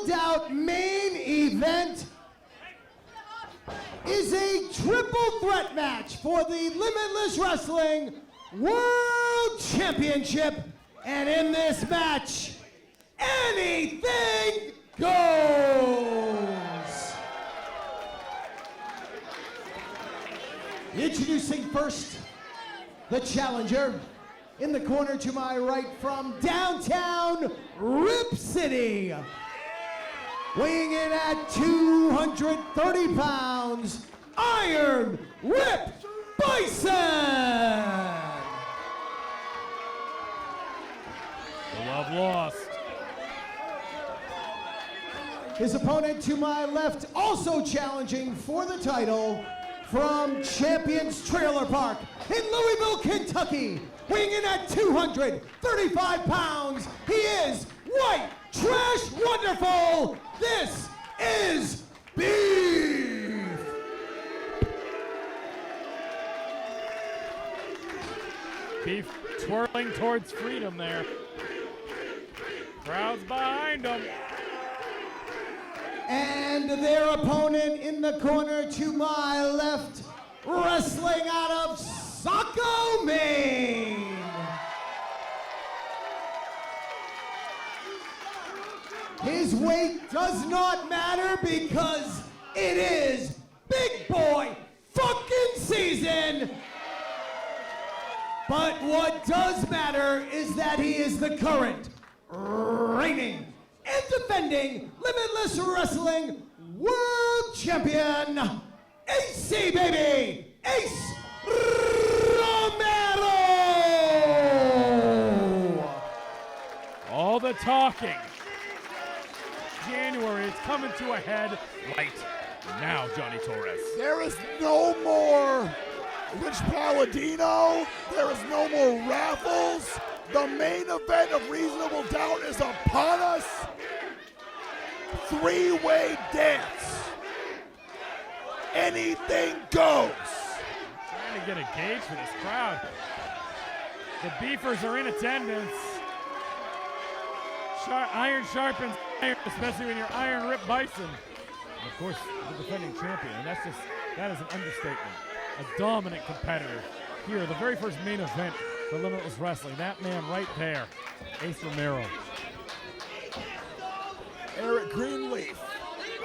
sold out main event is a triple threat match for the Limitless Wrestling World Championship. And in this match, anything goes. Introducing first, the challenger. In the corner to my right from downtown Rip City. Weighing in at 230 pounds, Iron Rip Bison! The love lost. His opponent to my left, also challenging for the title, from Champions Trailer Park in Louisville, Kentucky. Weighing in at 235 pounds, he is White Trash Wonderful. This is Beef. Beef twirling towards freedom there. Crowd's behind him. And their opponent in the corner to my left, wrestling out of Saco, Maine. His weight does not matter because it is big boy fucking season. But what does matter is that he is the current, reigning, and defending Limitless Wrestling World Champion, AC baby, Ace Romero! All the talking. January, it's coming to a head right now, Johnny Torres. There is no more Rich Palladino. There is no more raffles. The main event of Reasonable Doubt is upon us. Three-way dance. Anything goes. Trying to get a gauge for this crowd. The Beefers are in attendance. Iron sharpens iron, especially when you're Iron Rip Bison. And of course, the defending champion, and that is an understatement. A dominant competitor here, the very first main event for Limitless Wrestling. That man right there, Ace Romero. Eric Greenleaf,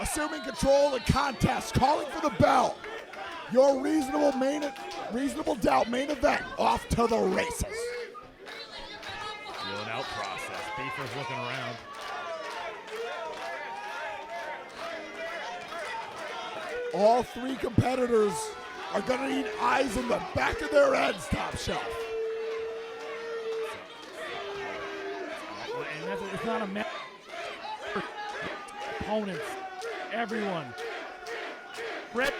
assuming control of the contest, calling for the bell. Your Reasonable Doubt main event off to the races. Feeling out process. Beefers looking around. All three competitors are going to need eyes in the back of their heads, Top Shelf. And it's not a match. Opponents, everyone. Rip.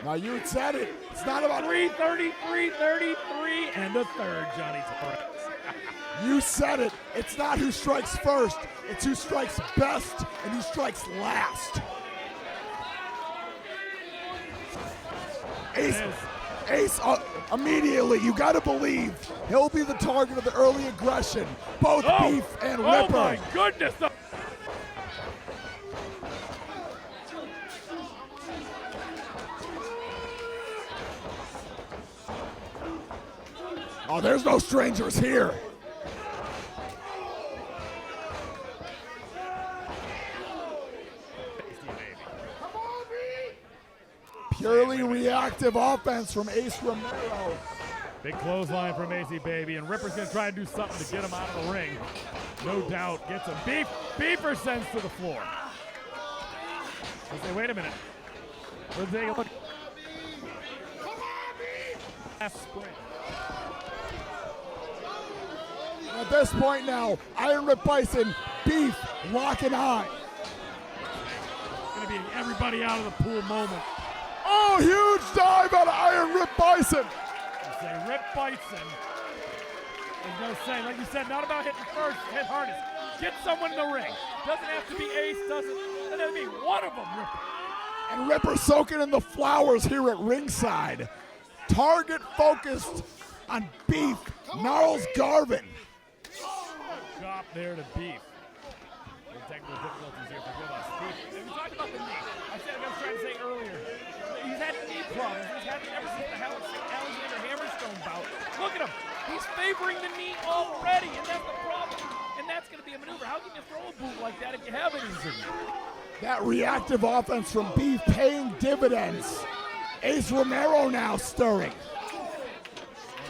Now you said it. It's not about 333 and a third, Johnny Torres. You said it. It's not who strikes first. It's who strikes best and who strikes last. Ace, immediately, you got to believe he'll be the target of the early aggression. Both Beef and Ripper. Oh my goodness. Oh, there's no strangers here. Purely reactive offense from Ace Romero. Big clothesline from AC Baby, and Ripper's going to try and do something to get him out of the ring. No doubt. Gets him. Beefer sends to the floor. They say, wait a minute. Let's take a look. Last sprint. At this point now, Iron Rip Bison, Beef, locking eye. It's going to be an everybody out of the pool moment. Oh, huge dive out of Iron Rip Bison. You say Rip Bison is going to say, like you said, not about hitting first, hit hardest. Get someone in the ring. Doesn't have to be Ace, doesn't have to be one of them, Ripper. And Ripper soaking in the flowers here at ringside. Target focused on Beef, Gnarls Garvin. chop there to Beef. Technical difficulties here, forgive us. Beef. We talked about the knee. I was trying to say earlier, he's had knee problems. He's had it ever since the Alexander Hammerstone bout. Look at him. He's favoring the knee already, and that's the problem. And that's going to be a maneuver. How can you throw a boot like that if you have an injury? That reactive offense from Beef paying dividends. Ace Romero now stirring.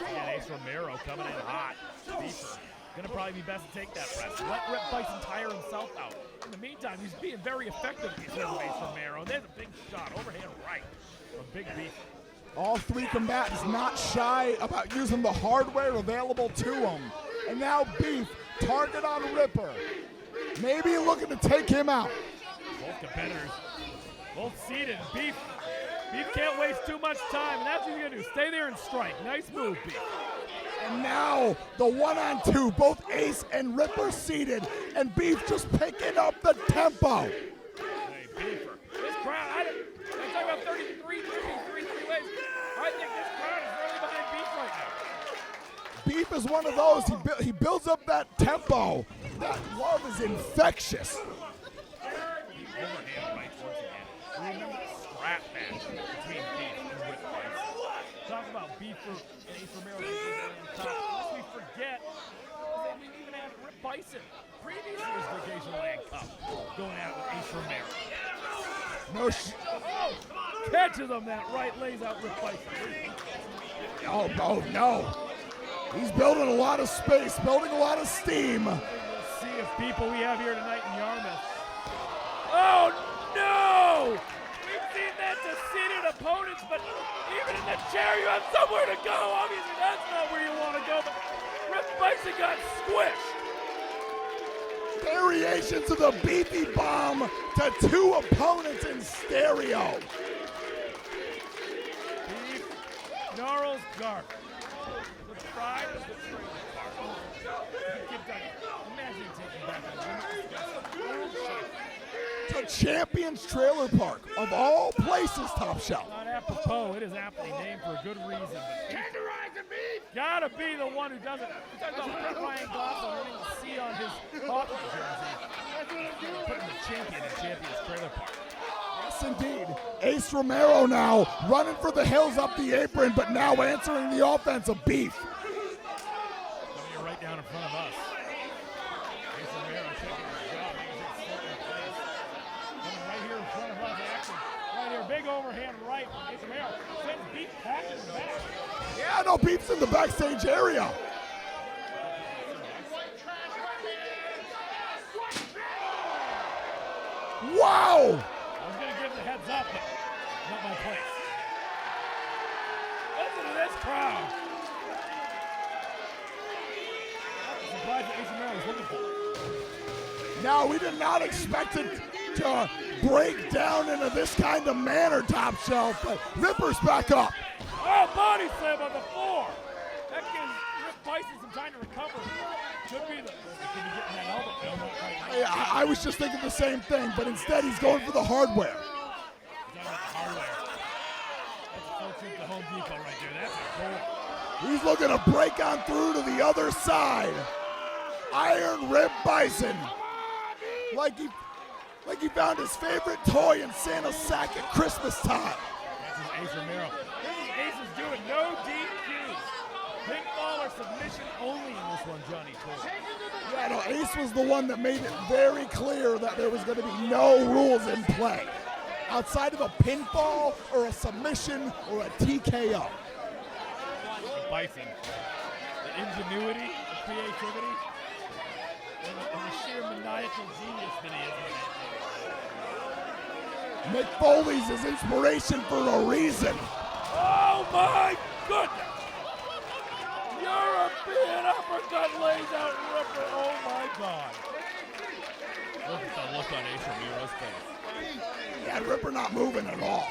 Again, Ace Romero coming in hot. Beef gonna probably be best to take that rest. Let Rip Bison tire himself out. In the meantime, he's being very effective against Ace Romero. There's a big shot, overhand right from Big Beef. All three combatants not shy about using the hardware available to them. And now Beef, target on Ripper. Maybe looking to take him out. Both competitors, both seated. Beef can't waste too much time, and that's what he's gonna do. Stay there and strike. Nice move, Beef. And now the 1-on-2, both Ace and Ripper seated, and Beef just picking up the tempo. Hey, Beefer. This crowd, I talk about 33 ways. I think this crowd is really behind Beef right now. Beef is one of those, he builds up that tempo. That love is infectious. Overhand rights once again. Remember the scrap match between Beef and Rip Bison. Talk about Beefer and Ace Romero on the top. Lest we forget, we even had Rip Bison, previous year's Vacation Land Cup, going out with Ace Romero. Catches him that right, lays out Rip Bison. Oh, no. He's building a lot of space, building a lot of steam. Let's see if people we have here tonight in Yarmouth. Oh, no! We've seen that to seated opponents, but even in the chair, you have somewhere to go. Obviously, that's not where you want to go, but Rip Bison got squished. Variations of the Beefy Bomb to two opponents in stereo. Beef gnarls garbage. The pride of the trailer park. Imagine taking back the world champion. To Champions Trailer Park, of all places, Top Shelf. Not apropos, it is aptly named for a good reason. Beef gotta be the one who does it. We talked about Ryan Gosselin earning the C on his hockey jersey. Putting the champion in Champions Trailer Park. Yes, indeed. Ace Romero now running for the hills up the apron, but now answering the offense of Beef. Coming here right down in front of us. Ace Romero taking his job. Coming right here in front of us. Action right here. Big overhand right from Ace Romero. Sends Beef packing back. Yeah, no, Beef's in the backstage area. Wow! I was going to give the heads up, but not my place. Listen to this crowd. I'm surprised that Ace Romero was looking for. Now, we did not expect it to break down into this kind of manner, Top Shelf, but Ripper's back up. Oh, body slam on the floor. That gives Rip Bison some time to recover. Could be getting that elbow. No, not right now. I was just thinking the same thing, but instead he's going for the hardware. He's talking about the hardware. That's a full trip to Home Depot right there. That's a goal. He's looking to break on through to the other side. Iron Rip Bison. Like he found his favorite toy in Santa's sack at Christmas time. That's Ace Romero. Ace is doing no DQs. Pinfall or submission only in this one, Johnny Cole. Yeah, no, Ace was the one that made it very clear that there was going to be no rules in play. Outside of a pinfall or a submission or a TKO. Bison. The ingenuity, the creativity, and the sheer maniacal genius that he is. Mick Foley's his inspiration for a reason. Oh my goodness! European uppercut lays out Ripper. Oh my God! Look at the look on Ace Romero's face. Yeah, Ripper not moving at all.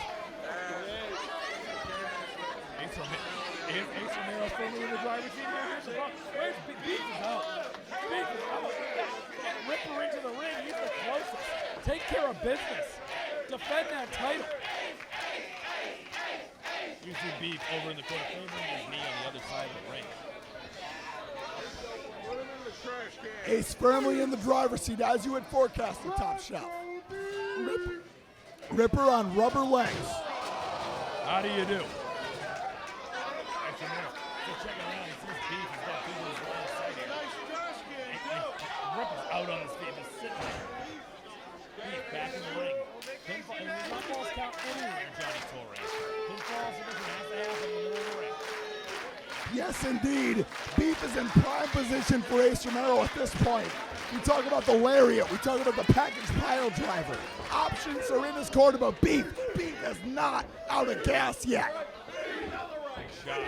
Ace Romero firmly in the driver's seat. Where's Beef is out? Beef is out. Get Ripper into the ring. He's the closest. Take care of business. Defend that title. You see Beef over in the corner, filming his knee on the other side of the ring. Ace firmly in the driver's seat as you had forecasted, Top Shelf. Ripper on rubber legs. How do you do? Extra Mero still checking around. He sees Beef. He's got Beef on his line of sight here. Ripper's out on his feet, just sitting there. Beef back in the ring. Pinfall, and pinfalls count anywhere, Johnny Torres. Pinfalls, it doesn't have to happen in the middle of the ring. Yes, indeed. Beef is in prime position for Ace Romero at this point. We talk about the lariat. We talk about the package pile driver. Options are in his corner, but Beef is not out of gas yet. Big shots.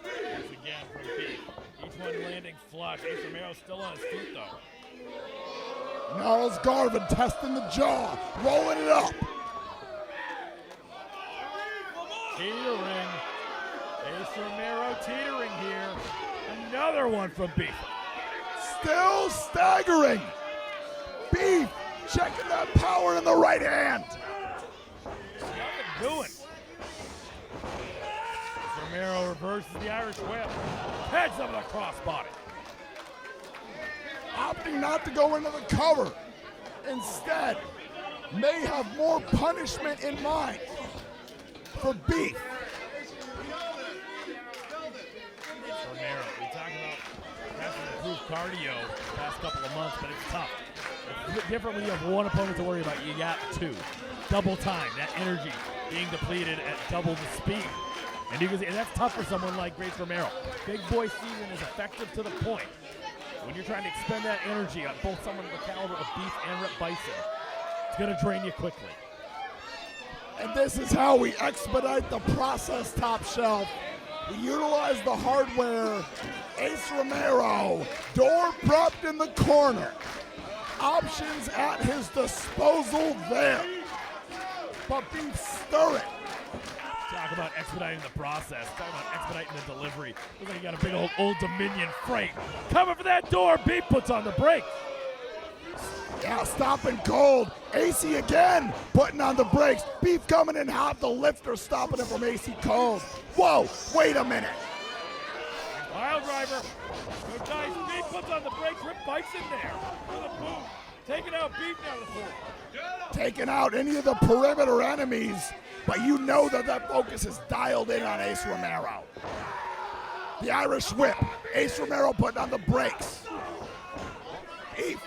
Once again from Beef. Each one landing flush. Ace Romero's still on his feet, though. Gnarls Garvin testing the jaw, rolling it up. Teetering. Ace Romero teetering here. Another one from Beef. Still staggering. Beef checking that power in the right hand. Nothing doing. Romero reverses the Irish whip. Heads up with a crossbody. Opting not to go into the cover. Instead, may have more punishment in mind for Beef. Romero, we talk about having improved cardio the past couple of months, but it's tough. It's different when you have one opponent to worry about. You got two. Double time, that energy being depleted at double the speed. And you can see, and that's tough for someone like Grace Romero. Big boy season is effective to the point. When you're trying to expend that energy on both someone of the caliber of Beef and Rip Bison, it's going to drain you quickly. And this is how we expedite the process, Top Shelf. We utilize the hardware. Ace Romero, door propped in the corner. Options at his disposal there. But Beef stirring. Talk about expediting the process. Talk about expediting the delivery. Looks like you got a big Old Dominion freight. Coming for that door. Beef puts on the brakes. Yeah, stopping cold. AC again, putting on the brakes. Beef coming in hot. The lifter stopping him from AC cold. Whoa, wait a minute. Pile driver. Good nice. Beef puts on the brakes. Rip Bison there with a boot. Taking out Beef down the floor. Taking out any of the perimeter enemies, but you know that focus is dialed in on Ace Romero. The Irish whip. Ace Romero putting on the brakes. Beef.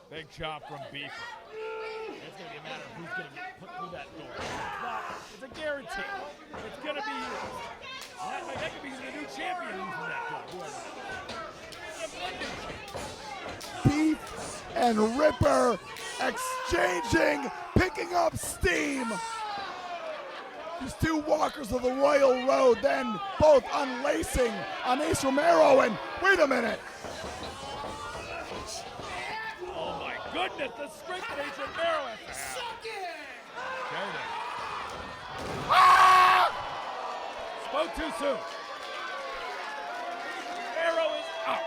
Big chop from Beef. It's going to be a matter of who's going to get put through that door. It's a guarantee. It's going to be you. That could be the new champion using that door. Beef and Ripper exchanging, picking up steam. These two walkers of the Royal Road then both unlacing on Ace Romero, and wait a minute. Oh my goodness, the strength that Ace Romero has to have. Spoke too soon. Romero is out.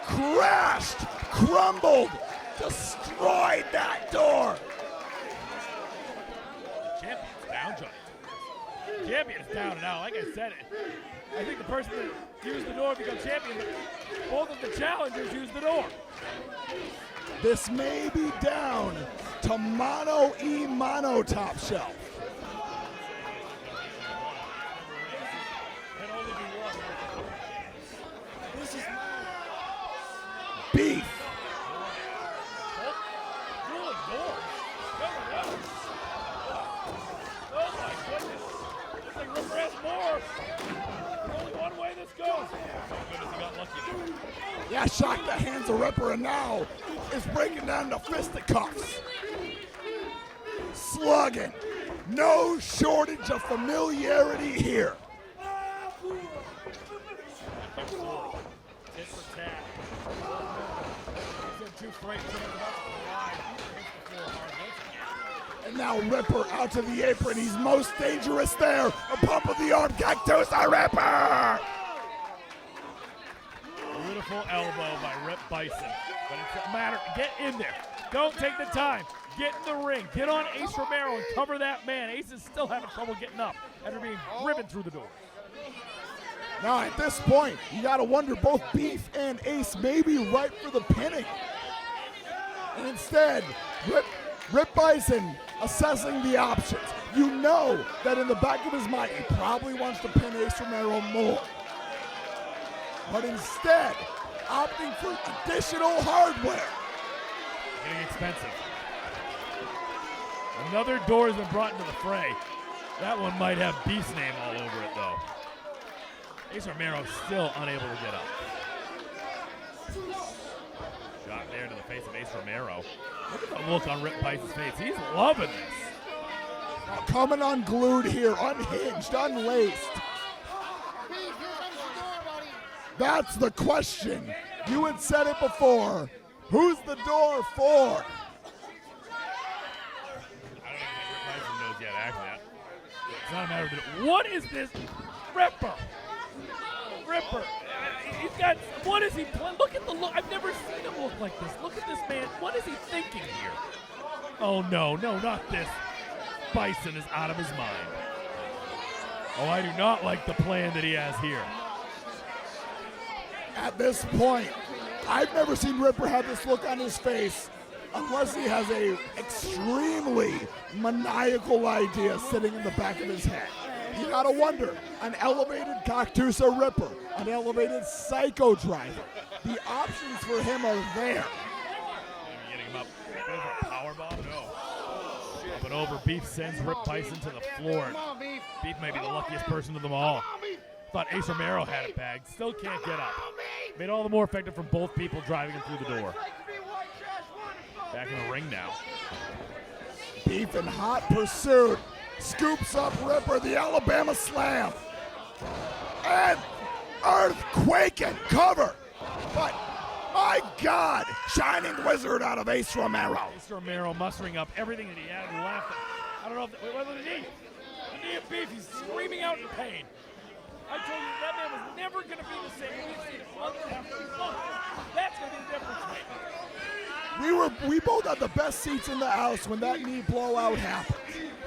Crashed, crumbled, destroyed that door. The champion's down, Johnny. The champion's down and out. Like I said, I think the person that used the door becomes champion, but both of the challengers used the door. This may be down to mano-a-mano, Top Shelf. Can only be one. This is Beef. Dueling doors. Oh my goodness. Looks like Ripper has more. There's only one way this goes. Thank goodness he got lucky there. Yeah, shocked the hands of Ripper, and now is breaking down to fisticuffs. Slugging. No shortage of familiarity here. Tit for tat. Two freight and now Ripper out to the apron. He's most dangerous there. A pump of the arm. Cactus the Ripper. Beautiful elbow by Rip Bison. But it's a matter, get in there. Don't take the time. Get in the ring. Get on Ace Romero and cover that man. Ace is still having trouble getting up after being driven through the door. Now at this point, you gotta wonder, both Beef and Ace may be ripe for the pinning. And instead, Rip Bison assessing the options. You know that in the back of his mind, he probably wants to pin Ace Romero more. But instead, opting for additional hardware. Getting expensive. Another door has been brought into the fray. That one might have Beef's name all over it, though. Ace Romero still unable to get up. Shot there to the face of Ace Romero. Look at the look on Rip Bison's face. He's loving this. Now coming unglued here, unhinged, unlaced. That's the question. You had said it before. Who's the door for? I don't even think Rip Bison knows yet, actually. It's not a matter of what is this? Ripper. He's got, what is he playing? Look at the look. I've never seen him look like this. Look at this man. What is he thinking here? Oh, no, not this. Bison is out of his mind. Oh, I do not like the plan that he has here. At this point, I've never seen Ripper have this look on his face unless he has a extremely maniacal idea sitting in the back of his head. You gotta wonder, an elevated Cactusa Ripper, an elevated Psycho Driver. The options for him are there. Getting him up. Powerbomb? No. Up and over. Beef sends Rip Bison to the floor. Beef may be the luckiest person of them all. Thought Ace Romero had it bagged. Still can't get up. Made all the more effective from both people driving him through the door. Back in the ring now. Beef in hot pursuit. Scoops up Ripper, the Alabama Slam. And earthquaking cover. But, my God, Shining Wizard out of Ace Romero. Ace Romero mustering up everything that he had left. I don't know if, what was the knee? The knee of Beef, he's screaming out in pain. I told you, that man was never going to be the same. We've seen it month after month. That's going to be the difference maker. We both had the best seats in the house when that knee blowout happened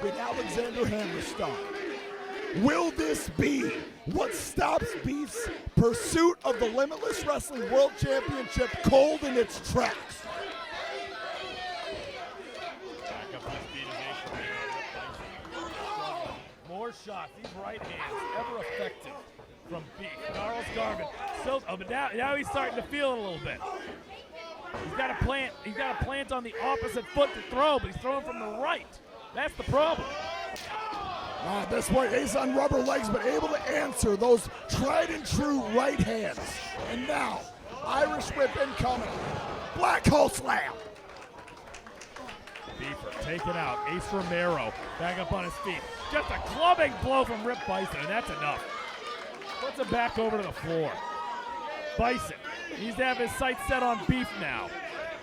with Alexander Hammerstone. Will this be what stops Beef's pursuit of the Limitless Wrestling World Championship cold in its tracks? Back up to speed of Ace Romero. More shots. These right hands, ever effective from Beef. Gnarls Garvin. Still, but now he's starting to feel it a little bit. He's got a plant on the opposite foot to throw, but he's throwing from the right. That's the problem. At this point, Ace on rubber legs, but able to answer those tried and true right hands. And now, Irish whip incoming. Black hole slam. Beefer taken out. Ace Romero back up on his feet. Just a clubbing blow from Rip Bison, and that's enough. Puts him back over to the floor. Bison needs to have his sights set on Beef now.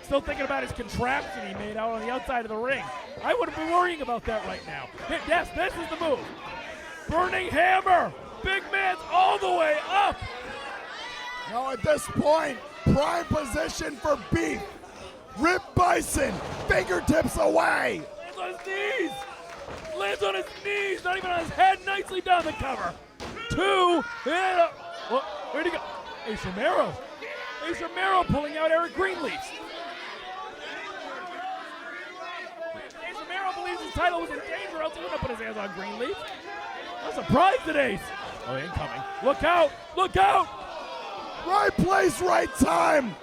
Still thinking about his contraption he made out on the outside of the ring. I wouldn't be worrying about that right now. Yes, this is the move. Burning Hammer. Big man's all the way up. Now at this point, prime position for Beef. Rip Bison, fingertips away. Lands on his knees. Lands on his knees, not even on his head. Nicely down the cover. Two, and where'd he go? Ace Romero. Ace Romero pulling out Eric Greenleaf. Ace Romero believes his title was in danger, else he wouldn't have put his hands on Greenleaf. I'm surprised at Ace. Oh, incoming. Look out! Look out! Right place, right time.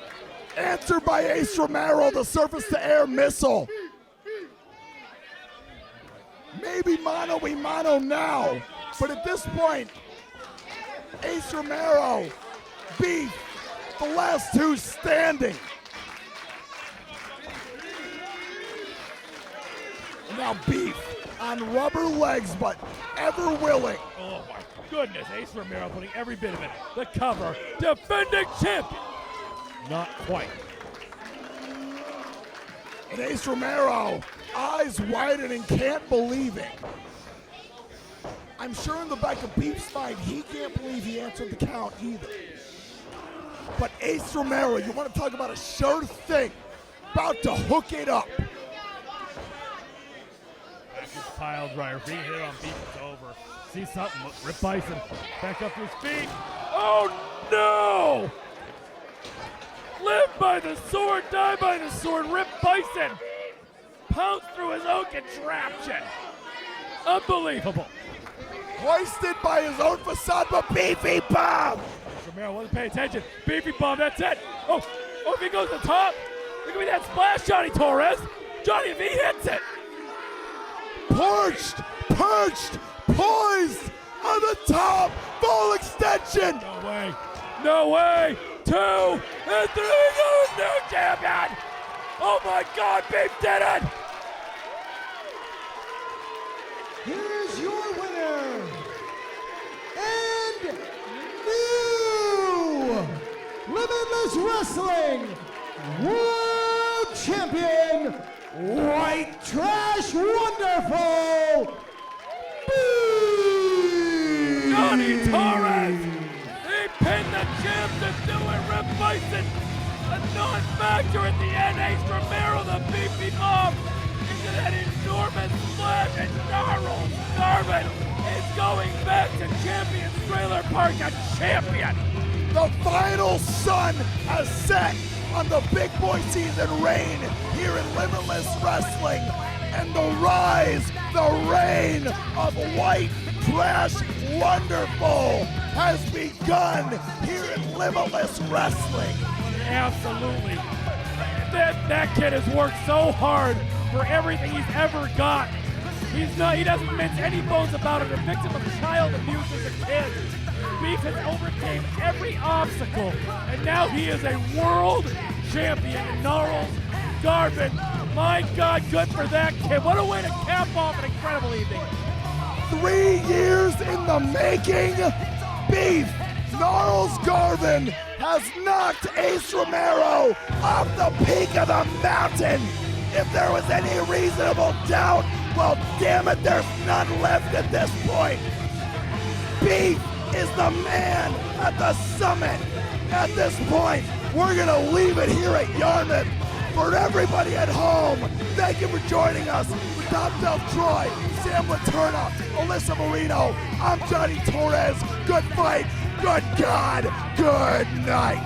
Answered by Ace Romero, the surface-to-air missile. Maybe mano a mano now, but at this point, Ace Romero, Beef, the last two standing. And now Beef on rubber legs, but ever willing. Oh my goodness, Ace Romero putting every bit of it. The cover, defending champion. Not quite. And Ace Romero, eyes widening, can't believe it. I'm sure in the back of Beef's mind, he can't believe he answered the count either. But Ace Romero, you want to talk about a sure thing, about to hook it up. Back is pile driver, being hit on Beef, it's over. See something, Rip Bison back up to his feet. Oh no! Live by the sword, die by the sword. Rip Bison pounced through his own contraption. Unbelievable. Hoisted by his own facade, but Beefy Bomb. Romero wasn't paying attention. Beefy Bomb, that's it. Oh, if he goes to the top, look at that splash, Johnny Torres. Johnny, if he hits it. Perched, poised on the top, full extension. No way. No way. 2 and 3 goes new champion. Oh my God, Beef did it. Here's your winner and new Limitless Wrestling World Champion, White Trash Wonderful, Johnny Torres. He pinned the champ to do it. Rip Bison, a non-factor at the end. Ace Romero, the Beefy Bomb, into that enormous splash, and Gnarls Garvin is going back to Champions Trailer Park, a champion. The final sun has set on the big boy season reign here in Limitless Wrestling, and the rise, the reign of White Trash Wonderful has begun here in Limitless Wrestling. Absolutely. That kid has worked so hard for everything he's ever got. He doesn't mince any bones about it. A victim of child abuse as a kid. Beef has overcame every obstacle, and now he is a world champion. Gnarls Garvin, my God, good for that kid. What a way to cap off an incredible evening. 3 years in the making. Beef Gnarls Garvin has knocked Ace Romero off the peak of the mountain. If there was any reasonable doubt, well, damn it, there's none left at this point. Beef is the man at the summit. At this point, we're gonna leave it here at Yarmouth. For everybody at home, thank you for joining us. For Top Shelf Troy, Sam Laterna, Alyssa Marino, I'm Johnny Torres. Good fight, good God, good night.